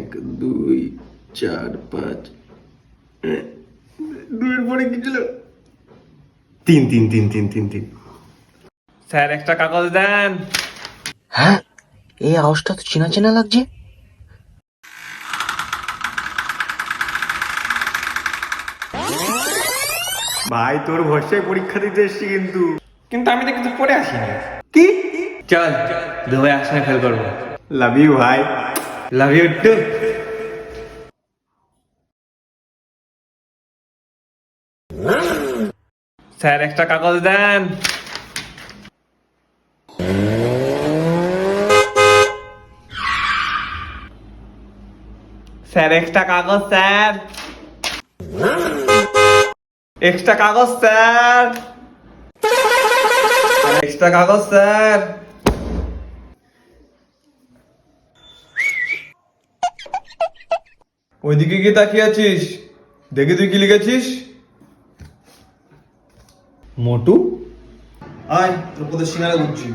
1 2 4 5 দুইয়ের পরে কি ছিল? 3 3 3 3 3 3। স্যার একটা কাগজ দেন। হ্যাঁ, এই আওয়াজটা তো চেনা চেনা লাগছে। ভাই তোর ভরসায় পরীক্ষা দিতে এসছি কিন্তু কিন্তু আমি তো কিছু পড়ে আসিনি। কি? চল দুবাই আসনে ফেল করবো। লাভ ইউ ভাই। Love you two. স্যার একটা কাগজ দেন। স্যার একটা কাগজ স্যার। এক্সট্রা কাগজ স্যার। এক্সট্রা কাগজ স্যার। ওইদিকে কি তাকিয়ে আছিস? দেখি তুই কি লিখেছিস। মোটু আয় তোর পথে সিঙ্গারা বুঝছি।